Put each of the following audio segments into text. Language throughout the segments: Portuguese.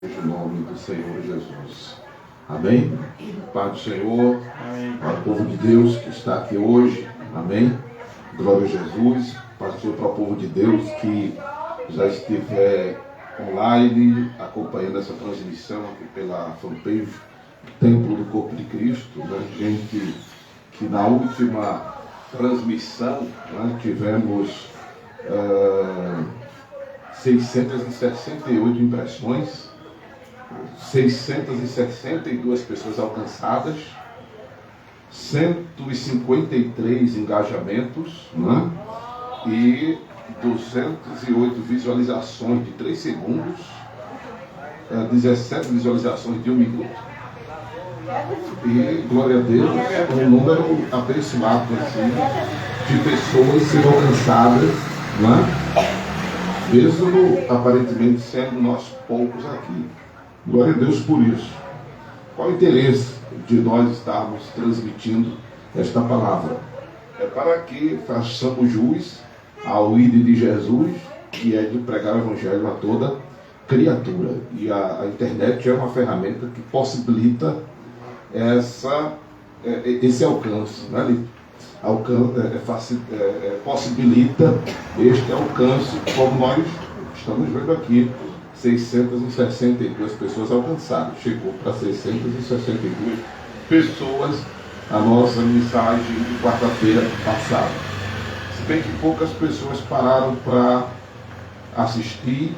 Em nome do Senhor Jesus. Amém? Pai do Senhor, para o povo de Deus que está aqui hoje. Amém? Glória a Jesus. Pai do Senhor, para o povo de Deus que já estiver online, acompanhando essa transmissão aqui pela fanpage Templo do Corpo de Cristo. Né? Gente que na última transmissão tivemos 668 impressões, 662 pessoas alcançadas, 153 engajamentos, né? E 208 visualizações de 3 segundos, 17 visualizações de 1 minuto. E, glória a Deus, um número abençoado assim, de pessoas sendo alcançadas, né? Mesmo aparentemente sendo nós poucos aqui. Glória a Deus por isso. Qual o interesse de nós estarmos transmitindo esta palavra? É para que façamos jus ao ID de Jesus, que é de pregar o Evangelho a toda criatura. E a internet é uma ferramenta que possibilita esse alcance, né? Possibilita este alcance, como nós estamos vendo aqui. 662 pessoas alcançadas. Chegou para 662 pessoas a nossa mensagem de quarta-feira passada. Se bem que poucas pessoas pararam para assistir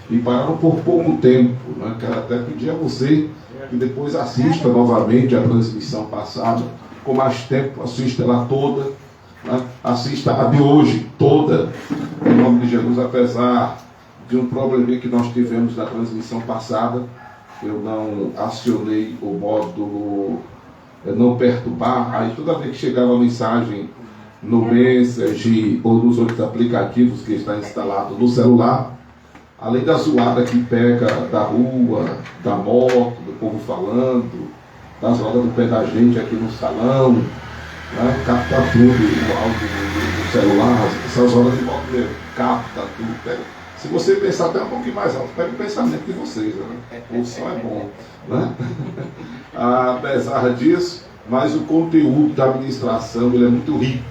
e pararam por pouco tempo, né? Quero até pedir a você que depois assista novamente a transmissão passada, com mais tempo, assista ela toda, né? Assista a de hoje toda, em nome de Jesus, apesar de um problema que nós tivemos na transmissão passada. Eu não acionei o módulo não perturbar. Aí toda vez que chegava a mensagem no Message ou nos outros aplicativos que está instalado no celular, além da zoada que pega da rua, da moto, do povo falando, das rodas do pé da gente aqui no salão, né? Capta tudo no áudio do celular, essas rodas de moto mesmo, capta tudo, pega. Se você pensar até um pouquinho mais alto, pega o pensamento de vocês, né? O som é bom, né? Apesar disso, mas o conteúdo da administração ele é muito rico,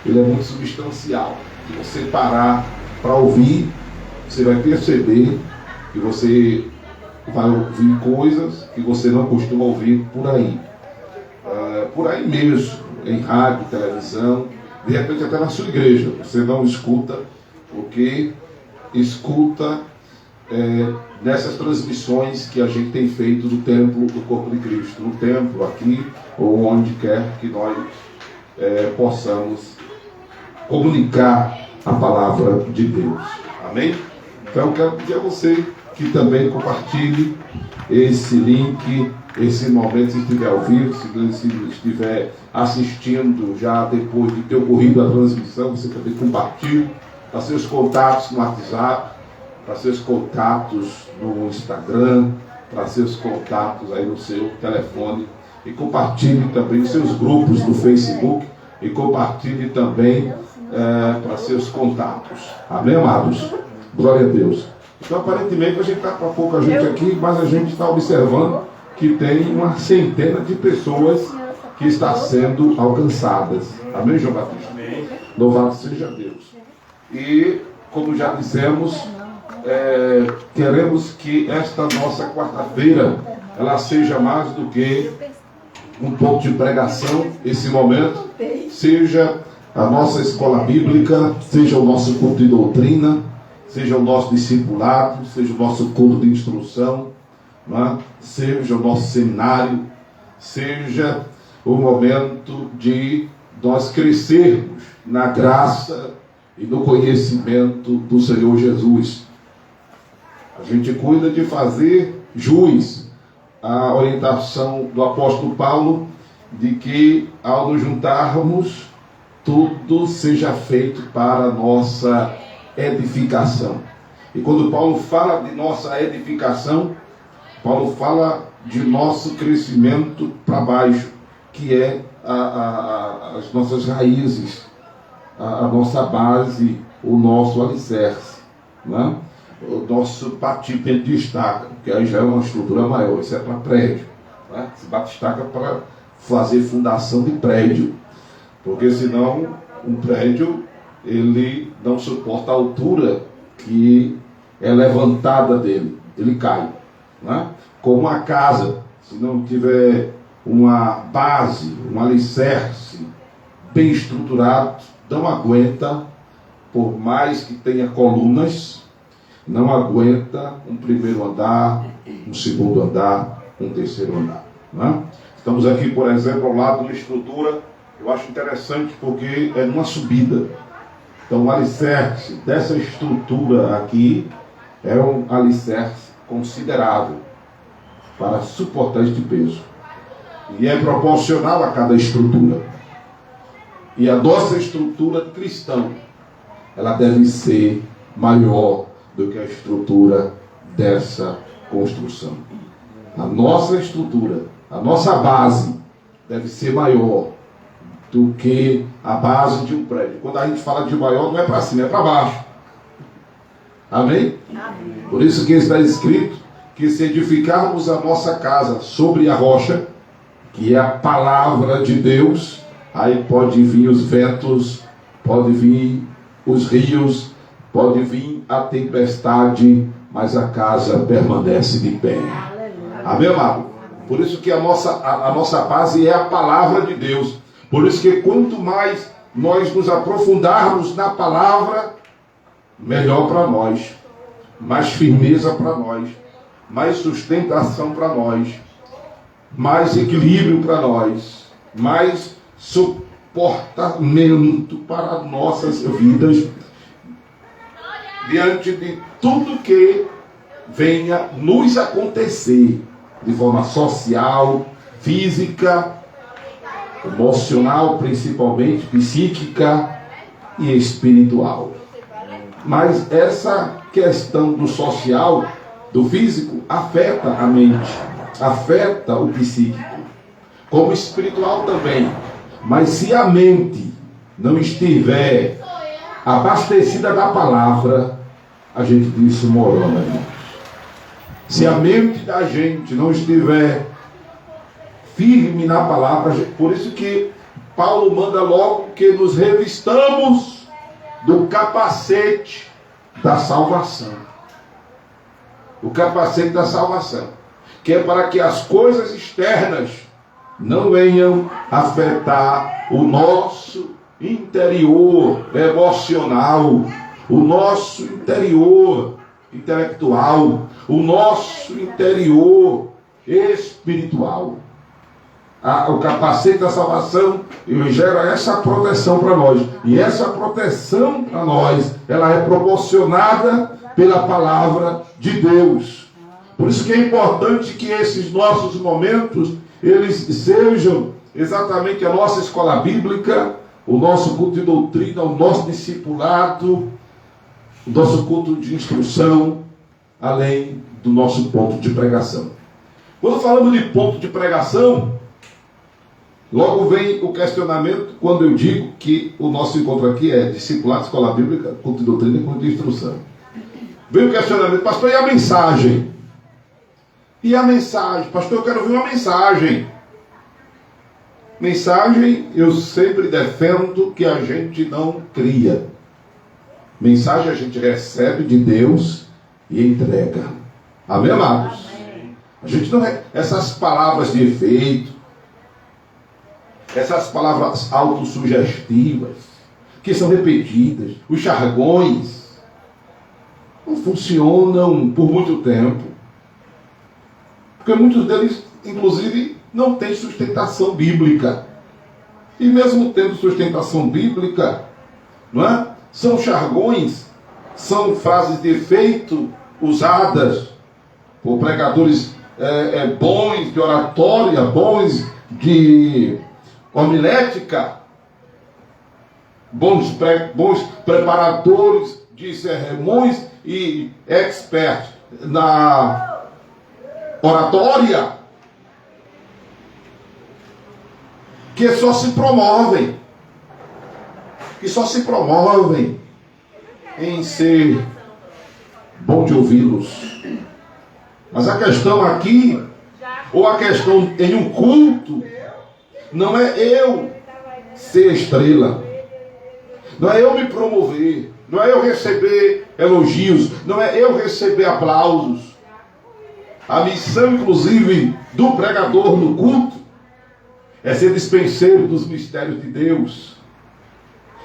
ele é muito substancial. Se você parar para ouvir, você vai perceber que você vai ouvir coisas que você não costuma ouvir por aí. Por aí mesmo, em rádio, televisão, de repente até na sua igreja. Você não escuta o que escuta nessas transmissões que a gente tem feito do templo do corpo de Cristo, no templo aqui ou onde quer que nós possamos comunicar a palavra de Deus. Amém? Então eu quero pedir a você que também compartilhe esse link, esse momento, se estiver ao vivo, se estiver assistindo já depois de ter ocorrido a transmissão, você também compartilhe para seus contatos no WhatsApp, para seus contatos no Instagram, para seus contatos aí no seu telefone, e compartilhe também nos seus grupos no Facebook, e compartilhe também para seus contatos. Amém, amados? Glória a Deus. Então, aparentemente, a gente está com pouca gente aqui, mas a gente está observando que tem uma centena de pessoas que está sendo alcançadas. Amém, João Batista? Amém. Louvado seja Deus. E, como já dissemos, queremos que esta nossa quarta-feira ela seja mais do que um pouco de pregação, esse momento, seja a nossa escola bíblica, seja o nosso culto de doutrina, seja o nosso discipulado, seja o nosso culto de instrução, né? Seja o nosso seminário, seja o momento de nós crescermos na graça e no conhecimento do Senhor Jesus. A gente cuida de fazer jus à orientação do apóstolo Paulo de que, ao nos juntarmos, tudo seja feito para a nossa edificação. E quando Paulo fala de nossa edificação, Paulo fala de nosso crescimento para baixo, que é as nossas raízes, a nossa base, o nosso alicerce, né? o nosso batimento de estaca, que aí já é uma estrutura maior, isso é para prédio, né? Se bate estaca para fazer fundação de prédio, porque senão um prédio ele não suporta a altura que é levantada dele, ele cai, né? Como uma casa, se não tiver uma base, um alicerce bem estruturado, não aguenta, por mais que tenha colunas, não aguenta um primeiro andar, um segundo andar, um terceiro andar, né? Estamos aqui, por exemplo, ao lado de uma estrutura, eu acho interessante porque é numa subida. Então o alicerce dessa estrutura aqui é um alicerce considerável para suportar este peso. E é proporcional a cada estrutura. E a nossa estrutura de cristão, ela deve ser maior do que a estrutura dessa construção. A nossa estrutura, a nossa base deve ser maior do que a base de um prédio. Quando a gente fala de maior, não é para cima, é para baixo. Amém? Amém? Por isso que está escrito que se edificarmos a nossa casa sobre a rocha, que é a palavra de Deus, aí pode vir os ventos, pode vir os rios, pode vir a tempestade, mas a casa permanece de pé. Amém, amado? Por isso que a nossa base é a palavra de Deus. Por isso que quanto mais nós nos aprofundarmos na palavra, melhor para nós, mais firmeza para nós, mais sustentação para nós, mais equilíbrio para nós, mais suportamento para nossas vidas, diante de tudo que venha nos acontecer, de forma social, física, emocional, principalmente, psíquica e espiritual. Mas essa questão do social, do físico, afeta a mente, afeta o psíquico, como espiritual também. Mas se a mente não estiver abastecida da palavra, a gente desmorona, irmãos. Se a mente da gente não estiver firme na palavra, por isso que Paulo manda logo que nos revistamos do capacete da salvação. O capacete da salvação, que é para que as coisas externas não venham afetar o nosso interior emocional, o nosso interior intelectual, o nosso interior espiritual. O capacete da salvação gera essa proteção para nós. E essa proteção para nós, ela é proporcionada pela palavra de Deus. Por isso que é importante que esses nossos momentos, eles sejam exatamente a nossa escola bíblica, o nosso culto de doutrina, o nosso discipulado, o nosso culto de instrução, além do nosso ponto de pregação. Quando falamos de ponto de pregação, logo vem o questionamento quando eu digo que o nosso encontro aqui é discipulado, escola bíblica, culto de doutrina e culto de instrução. Vem o questionamento, pastor, e a mensagem? E a mensagem? Pastor, eu quero ouvir uma mensagem. Mensagem, eu sempre defendo que a gente não cria. Mensagem a gente recebe de Deus e entrega. Amém, amados? Amém. A gente não é essas palavras de efeito, essas palavras autossugestivas, que são repetidas, os jargões, não funcionam por muito tempo. Porque muitos deles, inclusive, não têm sustentação bíblica. E mesmo tendo sustentação bíblica, não é? São jargões, são frases de efeito usadas por pregadores bons de oratória, bons de homilética, bons preparadores de sermões e experts na oratória, que só se promovem em ser bom de ouvi-los. Mas a questão aqui, ou a questão em um culto, não é eu ser estrela, não é eu me promover, não é eu receber elogios, não é eu receber aplausos. A missão, inclusive, do pregador no culto é ser dispenseiro dos mistérios de Deus,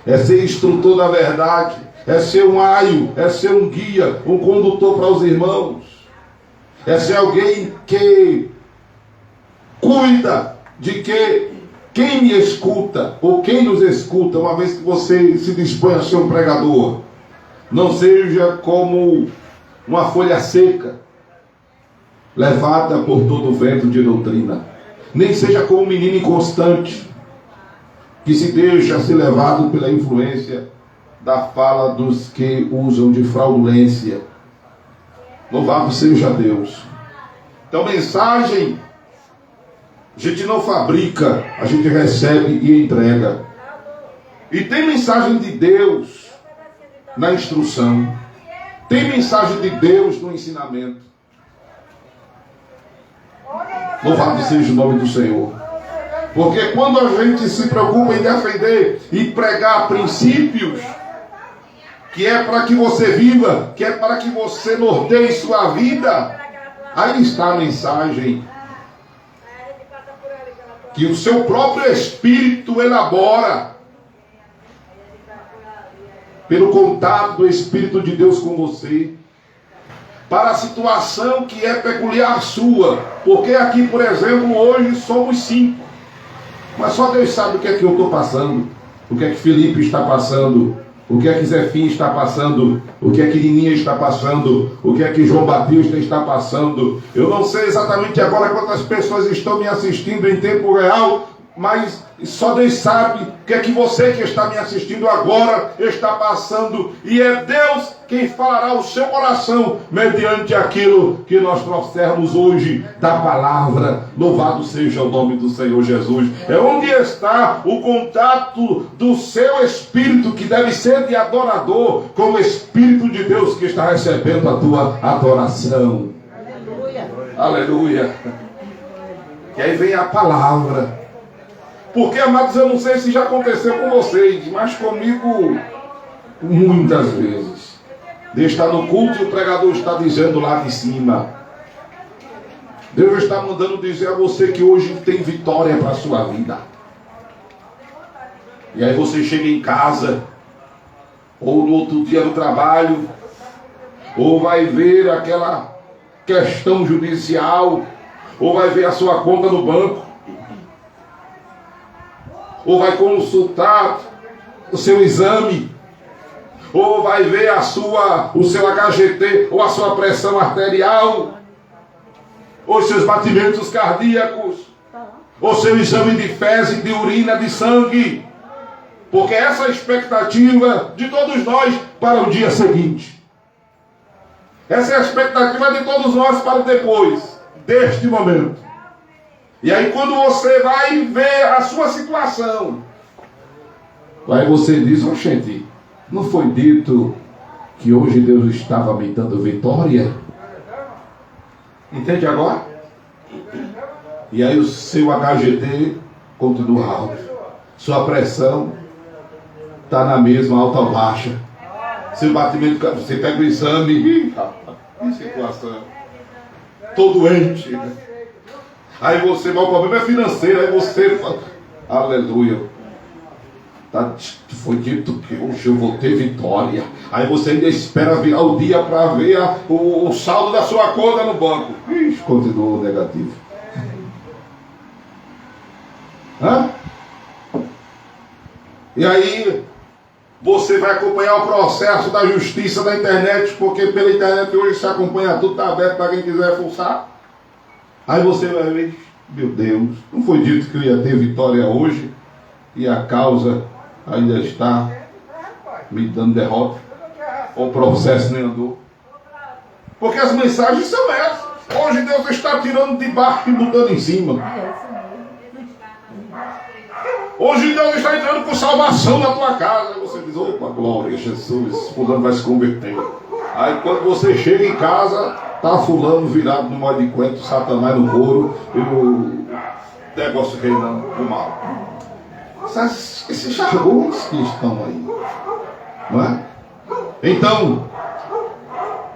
é ser instrutor da verdade, é ser um aio, é ser um guia, um condutor para os irmãos, é ser alguém que cuida de que quem me escuta, ou quem nos escuta, uma vez que você se dispõe a ser um pregador, não seja como uma folha seca, levada por todo o vento de doutrina, nem seja como um menino inconstante, que se deixa ser levado pela influência da fala dos que usam de fraudulência. Louvado seja Deus. Então, mensagem a gente não fabrica, a gente recebe e entrega. E tem mensagem de Deus na instrução, tem mensagem de Deus no ensinamento. Louvado seja o nome do Senhor. Porque quando a gente se preocupa em defender e pregar princípios, que é para que você viva, que é para que você norteie sua vida, aí está a mensagem que o seu próprio espírito elabora pelo contato do Espírito de Deus com você, para a situação que é peculiar sua. Porque aqui, por exemplo, hoje somos 5, mas só Deus sabe o que é que eu estou passando, o que é que Felipe está passando, o que é que Zefim está passando, o que é que Nininha está passando, o que é que João Batista está passando. Eu não sei exatamente agora quantas pessoas estão me assistindo em tempo real, mas só Deus sabe o que é que você que está me assistindo agora está passando. E é Deus quem falará ao seu coração mediante aquilo que nós trouxermos hoje da palavra. Louvado seja o nome do Senhor Jesus. É onde está o contato do seu espírito, que deve ser de adorador, com o Espírito de Deus que está recebendo a tua adoração. Aleluia. Aleluia. E aí vem a palavra. Porque, amados, eu não sei se já aconteceu com vocês, mas comigo muitas vezes. Deus está no culto e o pregador está dizendo lá de cima. Deus está mandando dizer a você que hoje tem vitória para a sua vida. E aí você chega em casa, ou no outro dia no trabalho, ou vai ver aquela questão judicial, ou vai ver a sua conta no banco, ou vai consultar o seu exame, ou vai ver o seu HGT, ou a sua pressão arterial, ou seus batimentos cardíacos, ou seu exame de fezes, de urina, de sangue, porque essa é a expectativa de todos nós para o dia seguinte. Essa é a expectativa de todos nós para o depois deste momento. E aí quando você vai ver a sua situação, aí você diz: oxente, não foi dito que hoje Deus estava me dando vitória? Entende agora? E aí o seu HGT continua alto, sua pressão está na mesma, alta ou baixa, seu batimento, você pega o exame, que situação, tô doente, né? Aí você, mas o problema é financeiro, aí você fala, aleluia, foi dito que hoje eu vou ter vitória. Aí você ainda espera virar o dia para ver o saldo da sua conta no banco. Ixi, continuou negativo. Hã? E aí você vai acompanhar o processo da justiça da internet, porque pela internet hoje se acompanha tudo, está aberto para quem quiser fuçar. Aí você vai ver, meu Deus, não foi dito que eu ia ter vitória hoje e a causa ainda está me dando derrota, o processo nem andou. Porque as mensagens são essas. Hoje Deus está tirando de baixo e botando em cima. Hoje Deus está entrando com salvação na tua casa. Você diz: opa, glória a Jesus, fulano vai se converter. Aí quando você chega em casa, tá fulano virado no modo de coentro, Satanás no couro e o negócio reinando o mal. Esses jargões que estão aí, não é? Então,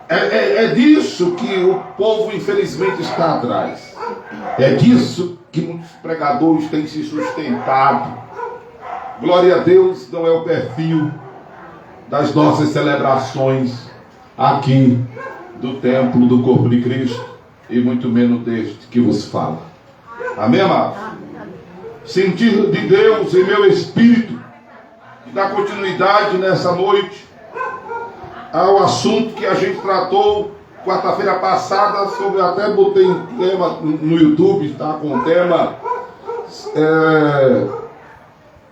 é disso que o povo infelizmente está atrás. É disso que muitos pregadores têm se sustentado. Glória a Deus, não é o perfil das nossas celebrações aqui do templo do corpo de Cristo, e muito menos deste que vos fala. Amém, amados? Sentir de Deus em meu espírito e dar continuidade nessa noite ao assunto que a gente tratou quarta-feira passada, sobre, até botei um tema no YouTube, tá, com o tema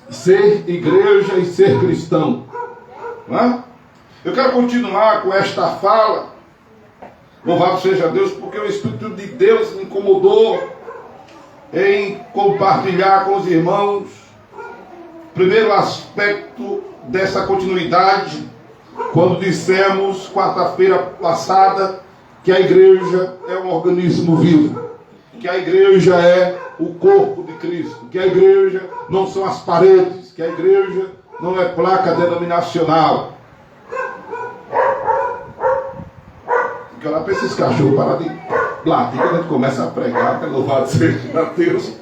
ser igreja e ser cristão, não é? Eu quero continuar com esta fala, louvado seja Deus, porque o Espírito de Deus me incomodou em compartilhar com os irmãos primeiro aspecto dessa continuidade, quando dissemos quarta-feira passada que a igreja é um organismo vivo, que a igreja é o corpo de Cristo, que a igreja não são as paredes, que a igreja não é placa denominacional. Tem que orar para esses cachorros parar de latir quando a gente começa a pregar, que louvado seja Deus.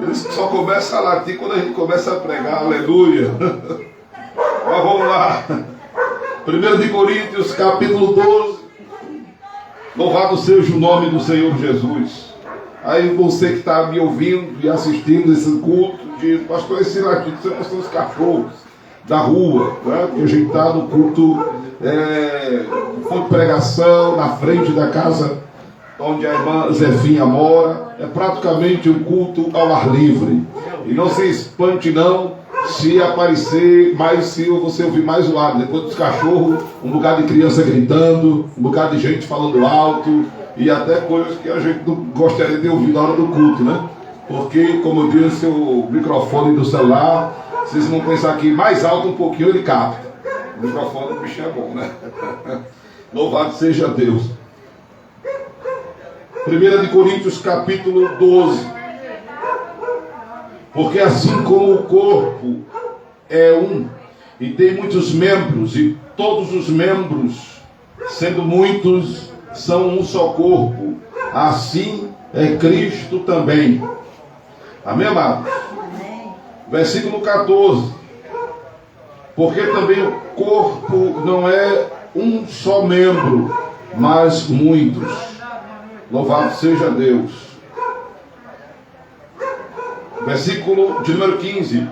Eles só começam a latir quando a gente começa a pregar, aleluia. Mas vamos lá. 1 Coríntios capítulo 12. Louvado seja o nome do Senhor Jesus. Aí você que está me ouvindo e assistindo esse culto, diz: pastor, esse latido são os cachorros da rua, né? Que a gente está no culto, foi pregação na frente da casa onde a irmã Zefinha mora. É praticamente um culto ao ar livre. E não se espante não se aparecer mais, se você ouvir mais o lado, depois dos cachorros, um bocado de criança gritando, um bocado de gente falando alto, e até coisas que a gente não gostaria de ouvir na hora do culto, né? Porque, como eu disse, o microfone do celular, vocês vão pensar que mais alto um pouquinho ele capta. O microfone do bicho é bom, né? Louvado seja Deus. 1 Coríntios capítulo 12. Porque assim como o corpo é um e tem muitos membros, e todos os membros, sendo muitos, são um só corpo, assim é Cristo também. Amém, amados? Versículo 14. Porque também o corpo não é um só membro, mas muitos. Louvado seja Deus. Versículo de número 15.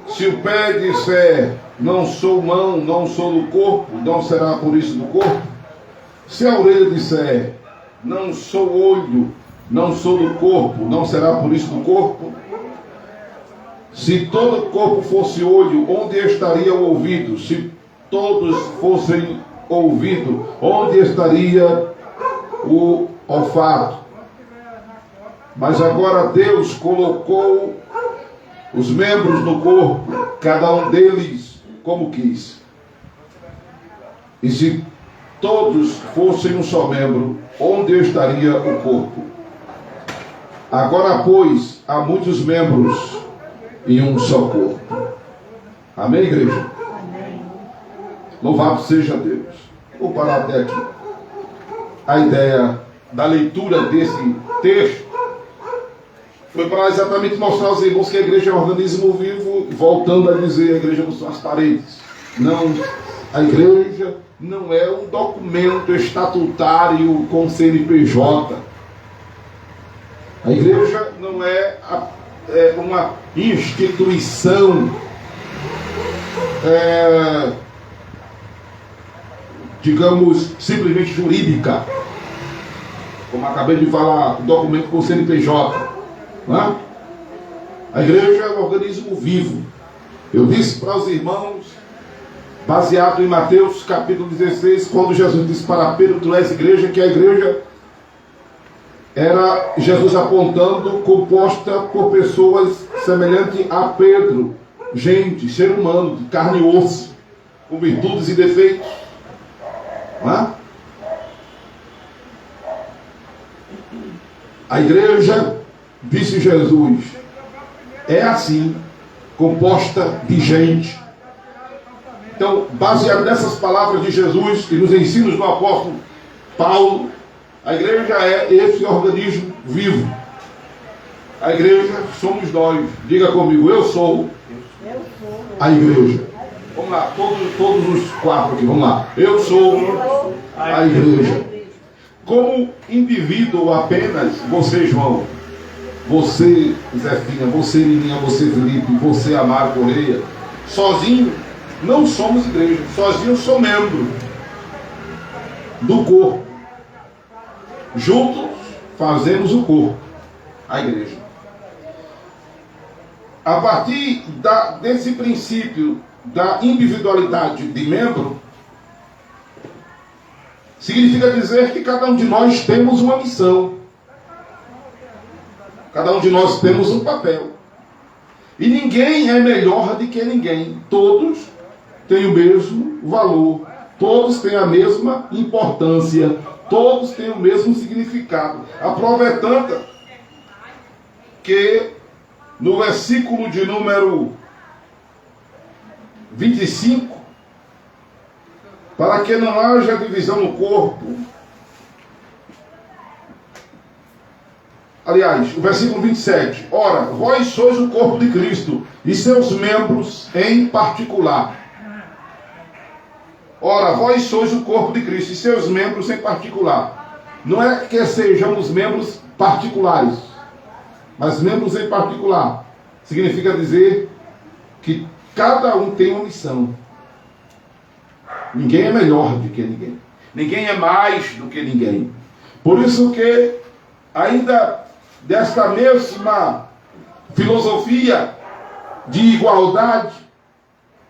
Se o pé disser, não sou mão, não sou do corpo, não será por isso do corpo? Se a orelha disser, não sou olho, não sou do corpo, não será por isso do corpo? Se todo o corpo fosse olho, onde estaria o ouvido? Se todos fossem ouvido, onde estaria o olfato? Mas agora Deus colocou os membros do corpo, cada um deles como quis. E se todos fossem um só membro, onde estaria o corpo? Agora, pois, há muitos membros em um só corpo. Amém, igreja? Amém. Louvado seja Deus. Vou parar até aqui. A ideia da leitura desse texto foi para exatamente mostrar aos irmãos que a igreja é um organismo vivo, voltando a dizer, a igreja não são as paredes. Não, a igreja não é um documento estatutário com CNPJ. A igreja não é uma instituição, digamos, simplesmente jurídica. Como acabei de falar, um documento com CNPJ. Não é? A igreja é um organismo vivo. Eu disse para os irmãos, baseado em Mateus capítulo 16, quando Jesus disse para Pedro, tu és igreja, que a igreja era Jesus apontando, composta por pessoas semelhantes a Pedro, gente, ser humano, de carne e osso. com virtudes e defeitos. Não é? A igreja, disse Jesus, é assim, composta de gente. Então, baseado nessas palavras de Jesus e nos ensinos do apóstolo Paulo, a igreja é esse organismo vivo. A igreja somos nós. Diga comigo, eu sou a igreja. Vamos lá, todos os quatro aqui, vamos lá. Eu sou a igreja. Como indivíduo apenas, você, João, você, Zefinha, você, Lininha, você, Felipe, você, Amaro Correia, sozinho, não somos igreja. Sozinho eu sou membro do corpo. Juntos fazemos o corpo, a igreja. A partir desse princípio da individualidade de membro, significa dizer que cada um de nós temos uma missão. Cada um de nós temos um papel. E ninguém é melhor do que ninguém. Todos têm o mesmo valor. Todos têm a mesma importância. Todos têm o mesmo significado. A prova é tanta que no versículo de número 25, para que não haja divisão no corpo. Aliás, o versículo 27. Ora, vós sois o corpo de Cristo e seus membros em particular. Ora, vós sois o corpo de Cristo e seus membros em particular. Não é que sejamos membros particulares, mas membros em particular. Significa dizer que cada um tem uma missão. Ninguém é melhor do que ninguém. Ninguém é mais do que ninguém. Por isso que, ainda desta mesma filosofia de igualdade,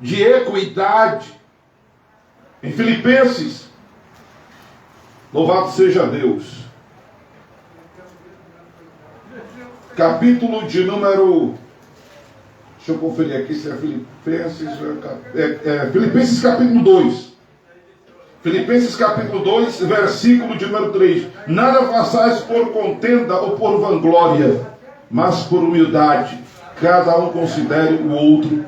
de equidade, em Filipenses, louvado seja Deus, capítulo de número, deixa eu conferir aqui se é Filipenses, Filipenses capítulo 2. Filipenses capítulo 2, versículo de número 3. Nada façais por contenda ou por vanglória, mas por humildade. Cada um considere o outro,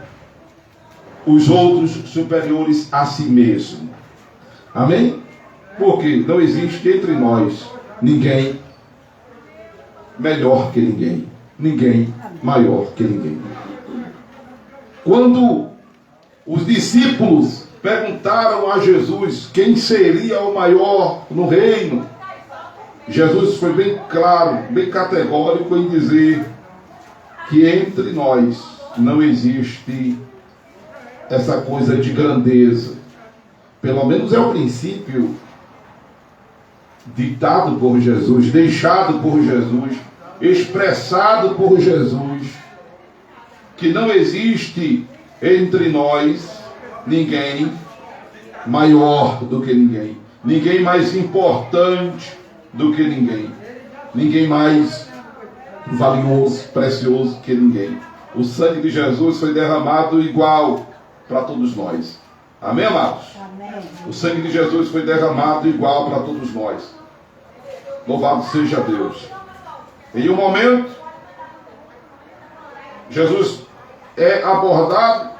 os outros superiores a si mesmo. Amém? Porque não existe entre nós ninguém melhor que ninguém. Ninguém maior que ninguém. Quando os discípulos perguntaram a Jesus quem seria o maior no reino, Jesus foi bem claro, bem categórico em dizer que entre nós não existe essa coisa de grandeza. Pelo menos é o princípio ditado por Jesus, deixado por Jesus, expressado por Jesus, que não existe entre nós ninguém maior do que ninguém, ninguém mais importante do que ninguém, ninguém mais valioso, precioso que ninguém. O sangue de Jesus foi derramado igual para todos nós. Amém, amados? Amém. O sangue de Jesus foi derramado igual para todos nós. Louvado seja Deus. Em um momento, Jesus é abordado.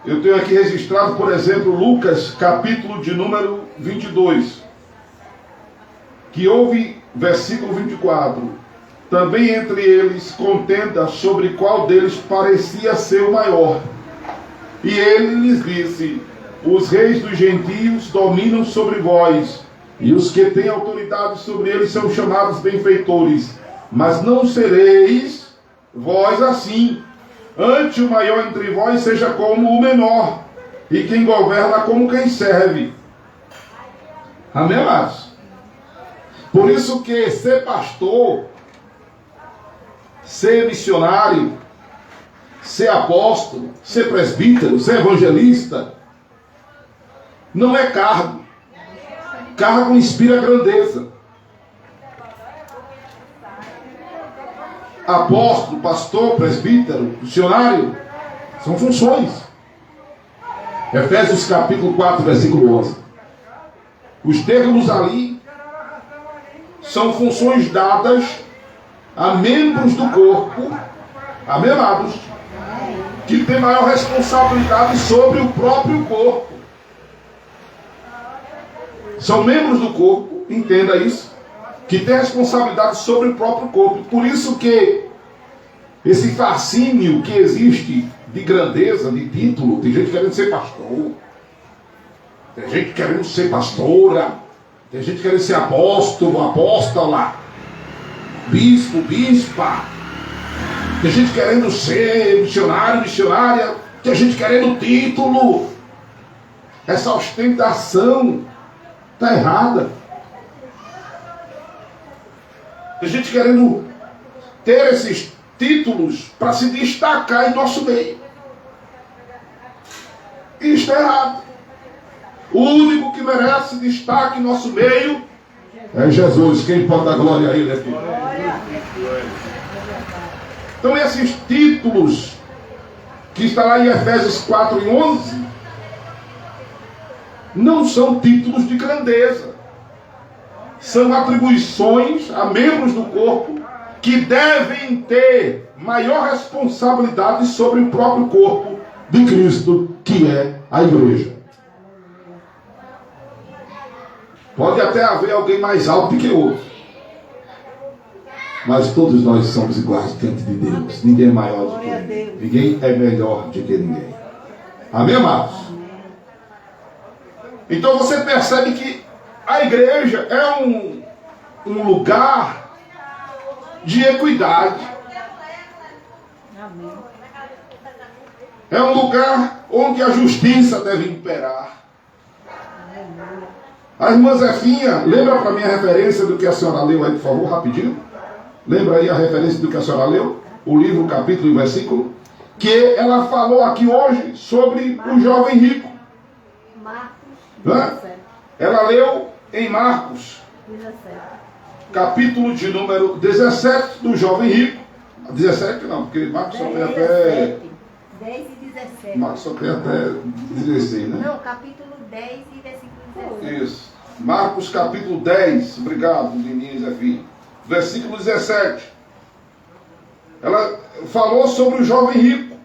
Eu tenho aqui registrado, por exemplo, Lucas, capítulo de número 22, que houve, versículo 24, também entre eles contenda sobre qual deles parecia ser o maior. E ele lhes disse: os reis dos gentios dominam sobre vós, e os que têm autoridade sobre eles são chamados benfeitores. Mas não sereis vós assim. Antes o maior entre vós seja como o menor, e quem governa como quem serve. Amém, amados? Por isso que ser pastor, ser missionário, ser apóstolo, ser presbítero, ser evangelista, não é cargo. Cargo inspira grandeza. Apóstolo, pastor, presbítero, missionário, são funções. Efésios capítulo 4, versículo 11. Os termos ali são funções dadas a membros do corpo, amém, amados, que tem maior responsabilidade sobre o próprio corpo. São membros do corpo, entenda isso, que tem responsabilidade sobre o próprio corpo. Por isso que esse fascínio que existe de grandeza, de título, tem gente querendo ser pastor, tem gente querendo ser pastora, tem gente querendo ser apóstolo, apóstola, bispo, bispa, tem gente querendo ser missionário, missionária, tem gente querendo título. Essa ostentação está errada. Tem gente querendo ter esses títulos para se destacar em nosso meio. E isso é errado. O único que merece destaque em nosso meio é Jesus. Quem pode dar glória a Ele aqui? Então esses títulos que está lá em Efésios 4 e 11 não são títulos de grandeza. São atribuições a membros do corpo que devem ter maior responsabilidade sobre o próprio corpo de Cristo, que é a igreja. Pode até haver alguém mais alto do que outro, mas todos nós somos iguais diante de Deus. Ninguém é maior do que ninguém. Ninguém é melhor do que ninguém. Amém, amados? Então você percebe que a igreja é um lugar de equidade. É um lugar onde a justiça deve imperar. A irmã Zefinha, lembra para mim a referência do que a senhora leu aí, por favor, rapidinho? Lembra aí a referência do que a senhora leu? O livro, o capítulo e o versículo? Que ela falou aqui hoje sobre o jovem rico. Marcos. Ela leu em Marcos, 17. Capítulo de número 17 do jovem rico. 17 não, porque Marcos só tem até... 10 e 17. Marcos só tem até 16, né? Não, capítulo 10 e versículo 17. Isso. Marcos capítulo 10. Obrigado, Lininha e Zefinha. Versículo 17. Ela falou sobre o jovem rico.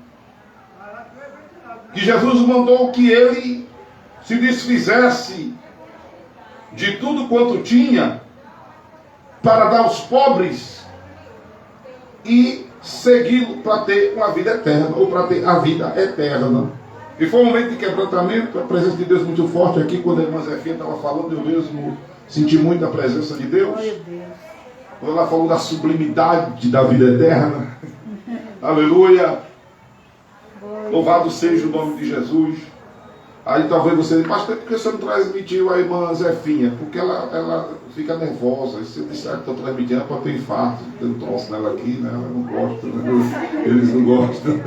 Que Jesus mandou que ele se desfizesse de tudo quanto tinha para dar aos pobres e segui-lo para ter uma vida eterna, ou para ter a vida eterna. E foi um momento de quebrantamento, a presença de Deus muito forte aqui. Quando a irmã Zefinha estava falando, eu mesmo senti muito a presença de Deus. Quando ela falou da sublimidade da vida eterna. Aleluia. Louvado seja o nome de Jesus. Aí talvez você diga, pastor, por que você não transmitiu a irmã Zefinha? Porque ela fica nervosa. E se eu disser que estou transmitindo, pode ter infarto. Tem um troço nela aqui, né? Ela não gosta, né? Eles não gostam.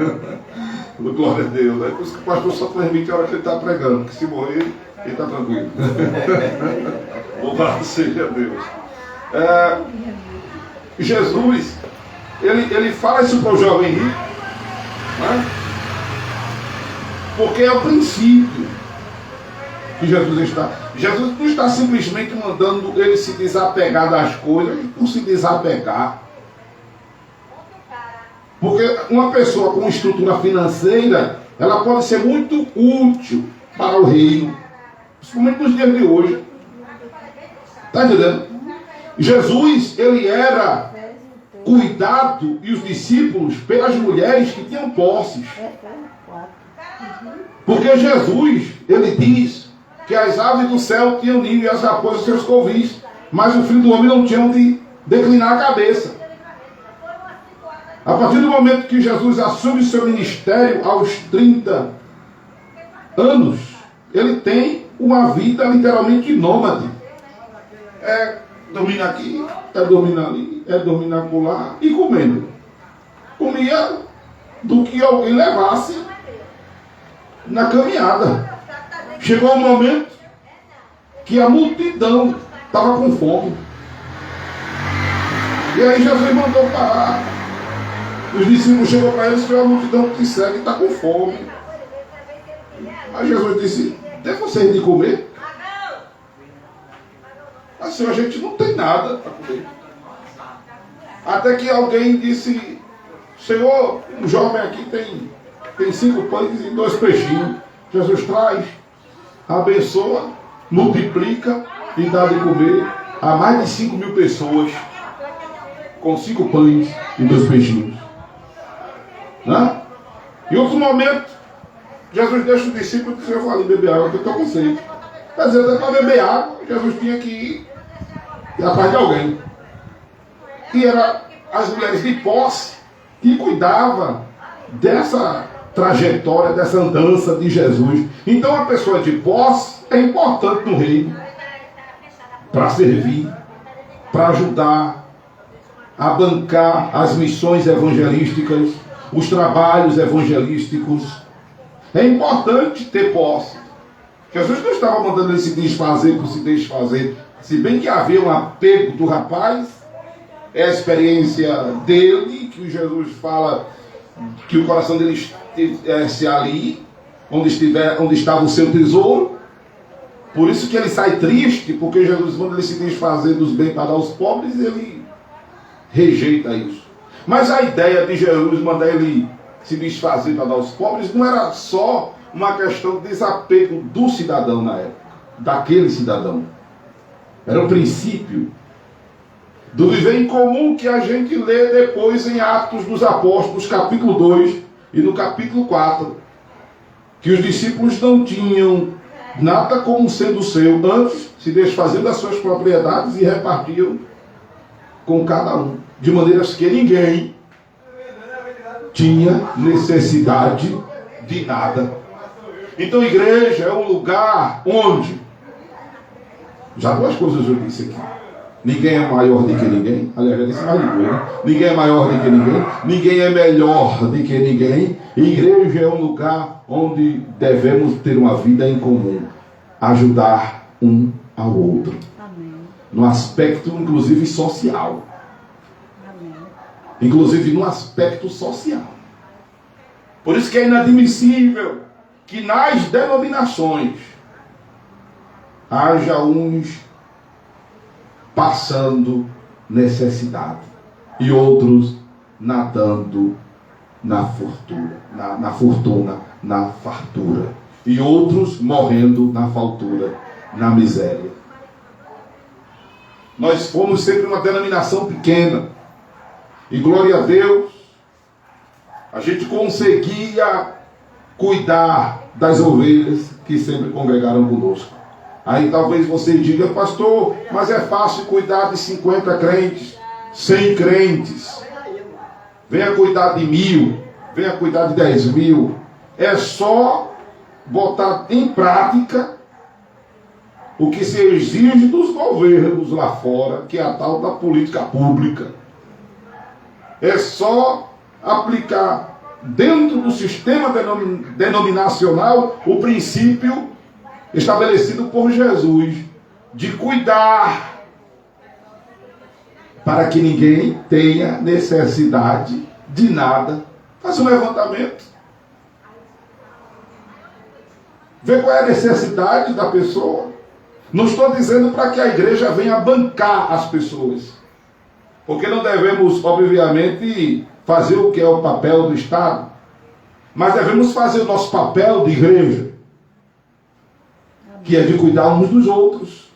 Glória a Deus. É por isso que o pastor só transmite a hora que ele está pregando. Porque se morrer, ele está tranquilo. Louvado seja Deus. Jesus, ele fala isso para o jovem rico, né? Porque é o princípio que Jesus está. Jesus não está simplesmente mandando ele se desapegar das coisas por se desapegar. Porque uma pessoa com estrutura financeira, ela pode ser muito útil para o reino, principalmente nos dias de hoje. Está entendendo? Jesus, ele era cuidado, e os discípulos, pelas mulheres que tinham posses. Porque Jesus, ele diz que as aves do céu tinham ninho e as raposas seus covis, mas o filho do homem não tinha onde declinar a cabeça. A partir do momento que Jesus assume seu ministério aos 30 anos, ele tem uma vida literalmente nômade. É dominar aqui, é dominar ali, é dominar por lá, e comendo. Comia do que alguém levasse na caminhada. Chegou um momento que a multidão estava com fome. E aí Jesus mandou parar. Os discípulos chegou para eles e a multidão que segue está com fome. Aí Jesus disse, dê vocês de comer. Assim, a gente não tem nada para comer. Até que alguém disse, Senhor, um jovem aqui tem 5 pães e 2 peixinhos. Jesus traz, abençoa, multiplica e dá de comer a mais de 5.000 pessoas com 5 pães e 2 peixinhos. Né? Em outro momento, Jesus deixa os discípulos dizer, eu vou ali beber água, que eu estou com sede. Quer dizer, até para beber água, Jesus tinha que ir atrás de alguém. E eram as mulheres de posse que cuidavam dessa trajetória, dessa andança de Jesus. Então a pessoa de posse é importante no reino para servir, para ajudar a bancar as missões evangelísticas, os trabalhos evangelísticos. É importante ter posse. Jesus não estava mandando ele se desfazer por se desfazer. Se bem que havia um apego do rapaz, é a experiência dele, que Jesus fala que o coração dele estivesse ali, onde estava o seu tesouro. Por isso que ele sai triste, porque Jesus manda ele se desfazer dos bens para dar aos pobres, ele rejeita isso. Mas a ideia de Jesus mandar ele se desfazer para dar aos pobres não era só uma questão de desapego do cidadão na época, daquele cidadão. Era o princípio do viver em comum que a gente lê depois em Atos dos Apóstolos, capítulo 2 e no capítulo 4, que os discípulos não tinham nada como sendo seu, antes se desfaziam das suas propriedades e repartiam com cada um, de maneiras que ninguém tinha necessidade de nada. Então, igreja é um lugar onde, já 2 coisas eu disse aqui, ninguém é maior do que ninguém, aliás, já disse mais de 2, né? Ninguém é maior do que ninguém, ninguém é melhor do que ninguém. Igreja é um lugar onde devemos ter uma vida em comum, ajudar um ao outro. Amém. No aspecto, inclusive, social. Amém. Inclusive no aspecto social. Por isso que é inadmissível que nas denominações haja uns passando necessidade e outros nadando na fortuna, na fartura, e outros morrendo na faltura, na miséria. Nós fomos sempre uma denominação pequena, e glória a Deus, a gente conseguia cuidar das ovelhas que sempre congregaram conosco. Aí talvez você diga, pastor, mas é fácil cuidar de 50 crentes, 100 crentes. Venha cuidar de 1.000, venha cuidar de 10.000. É só botar em prática o que se exige dos governos lá fora, que é a tal da política pública. É só aplicar dentro do sistema denominacional o princípio estabelecido por Jesus de cuidar para que ninguém tenha necessidade de nada. Faça um levantamento. Vê qual é a necessidade da pessoa. Não estou dizendo para que a igreja venha bancar as pessoas, porque não devemos, obviamente, fazer o que é o papel do Estado, mas devemos fazer o nosso papel de igreja, que é de cuidar uns dos outros,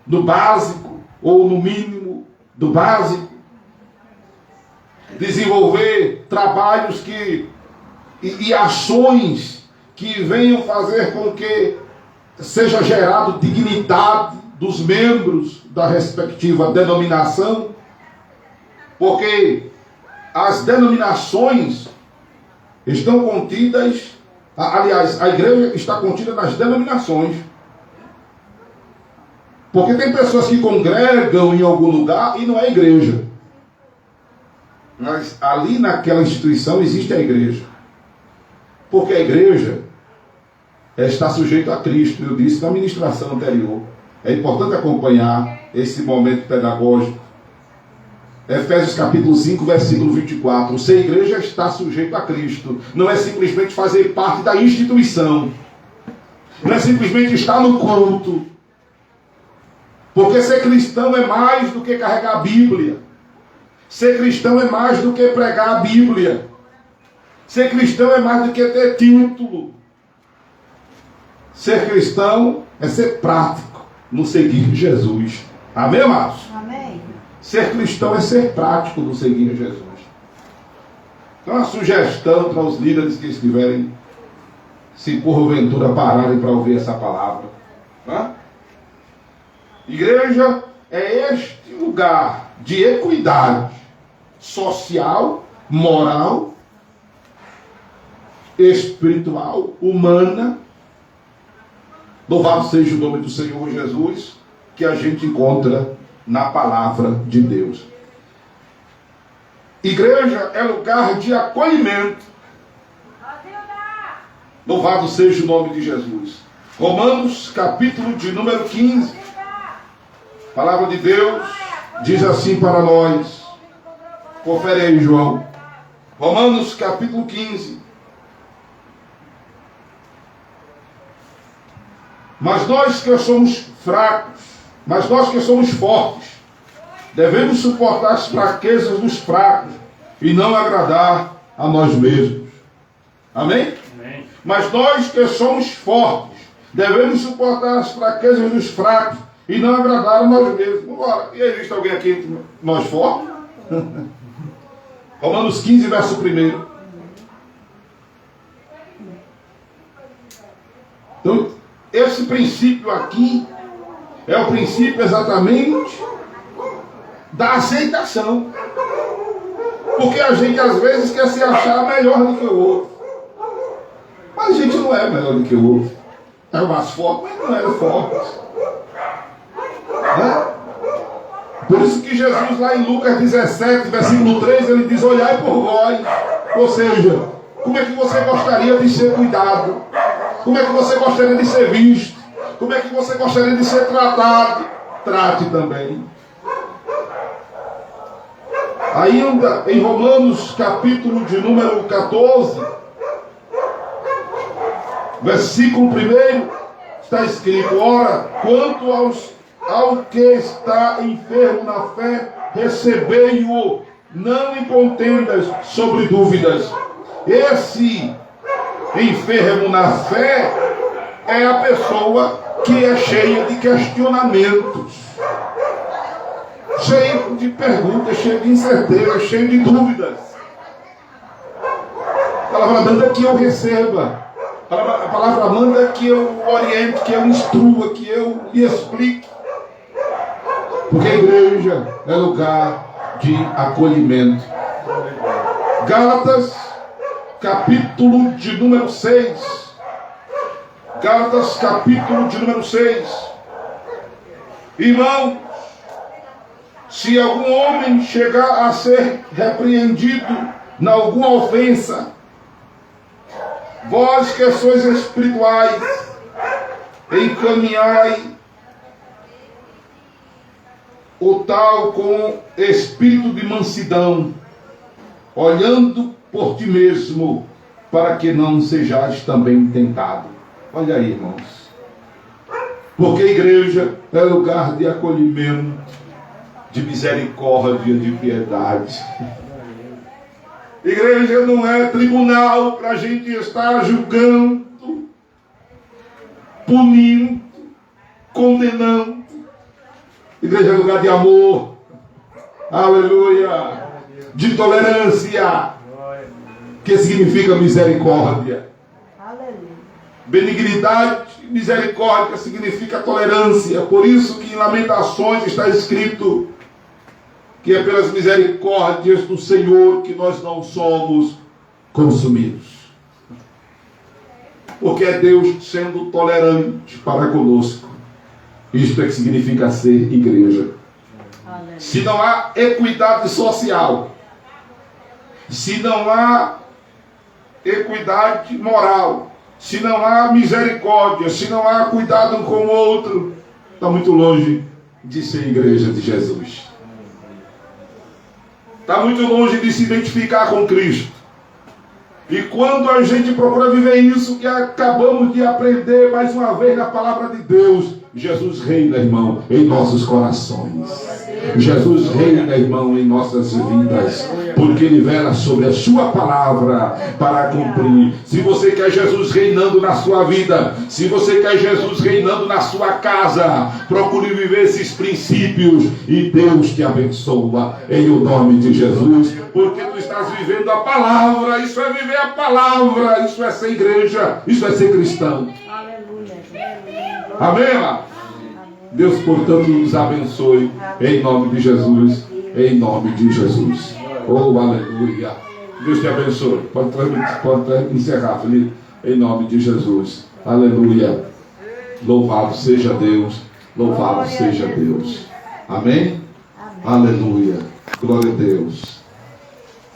do básico, ou no mínimo do básico, desenvolver trabalhos e ações que venham fazer com que seja gerado dignidade dos membros da respectiva denominação, porque as denominações estão contidas, aliás, a igreja está contida nas denominações. Porque tem pessoas que congregam em algum lugar e não é igreja. Mas ali naquela instituição existe a igreja. Porque a igreja está sujeita a Cristo. Eu disse na ministração anterior. É importante acompanhar esse momento pedagógico. Efésios capítulo 5, versículo 24. Ser igreja é estar sujeito a Cristo. Não é simplesmente fazer parte da instituição. Não é simplesmente estar no culto. Porque ser cristão é mais do que carregar a Bíblia. Ser cristão é mais do que pregar a Bíblia. Ser cristão é mais do que ter título. Ser cristão é ser prático no seguir Jesus. Amém, amados? Amém. Ser cristão é ser prático no seguir Jesus. Então, uma sugestão para os líderes que estiverem, se porventura pararem para ouvir essa palavra. Tá? Igreja é este lugar de equidade social, moral, espiritual, humana. Louvado seja o nome do Senhor Jesus, que a gente encontra na palavra de Deus. Igreja é lugar de acolhimento. Louvado seja o nome de Jesus. Romanos, capítulo de número 15. A palavra de Deus diz assim para nós. Confere aí, João. Romanos, capítulo 15. Mas nós que somos fracos, mas nós que somos fortes, devemos suportar as fraquezas dos fracos e não agradar a nós mesmos. Amém? Amém. Mas nós que somos fortes, devemos suportar as fraquezas dos fracos e não agradar a nós mesmos. Ora, e existe alguém aqui entre nós fortes? Romanos 15, verso 1. Então, esse princípio aqui é o princípio exatamente da aceitação. Porque a gente às vezes quer se achar melhor do que o outro. Mas a gente não é melhor do que o outro. É o mais forte, mas não é o forte. Né? Por isso que Jesus lá em Lucas 17, versículo 3, ele diz: olhai por vós. Ou seja, como é que você gostaria de ser cuidado? Como é que você gostaria de ser visto? Como é que você gostaria de ser tratado? Trate também. Ainda em Romanos, capítulo de número 14, versículo 1, está escrito: ora, quanto ao que está enfermo na fé, recebei-o, não em contendas sobre dúvidas. Esse enfermo na fé é a pessoa que é cheia de questionamentos, cheia de perguntas, cheia de incertezas, cheia de dúvidas. A palavra manda que eu receba, a palavra manda que eu oriente, que eu instrua, que eu lhe explique. Porque a igreja é lugar de acolhimento. Gálatas, capítulo de número 6. Gálatas, capítulo de número 6. Irmãos, se algum homem chegar a ser repreendido em alguma ofensa, vós que sois espirituais, encaminhai o tal com espírito de mansidão, olhando por ti mesmo, para que não sejais também tentado. Olha aí, irmãos. Porque a igreja é lugar de acolhimento, de misericórdia, de piedade. Igreja não é tribunal para a gente estar julgando, punindo, condenando. Igreja é lugar de amor, aleluia, de tolerância, que significa misericórdia. Benignidade, misericórdia significa tolerância. Por isso que em Lamentações está escrito que é pelas misericórdias do Senhor que nós não somos consumidos. Porque é Deus sendo tolerante para conosco. Isto é que significa ser igreja. Se não há equidade social, se não há equidade moral, se não há misericórdia, se não há cuidado um com o outro, está muito longe de ser igreja de Jesus. está muito longe de se identificar com Cristo. E quando a gente procura viver isso, e acabamos de aprender mais uma vez na palavra de Deus, Jesus reina, irmão, em nossos corações. Jesus reina, irmão, em nossas vidas, porque Ele vela sobre a sua palavra para cumprir. Se você quer Jesus reinando na sua vida, se você quer Jesus reinando na sua casa, procure viver esses princípios e Deus te abençoa em o nome de Jesus, porque tu estás vivendo a palavra. Isso é viver a palavra, isso é ser igreja, isso é ser cristão. Amém, amado? Deus, portanto, nos abençoe em nome de Jesus, em nome de Jesus. Oh, aleluia. Deus te abençoe. Pode encerrar, Felipe, em nome de Jesus. Aleluia. Louvado seja Deus, louvado seja Deus. Amém? Aleluia. Glória a Deus.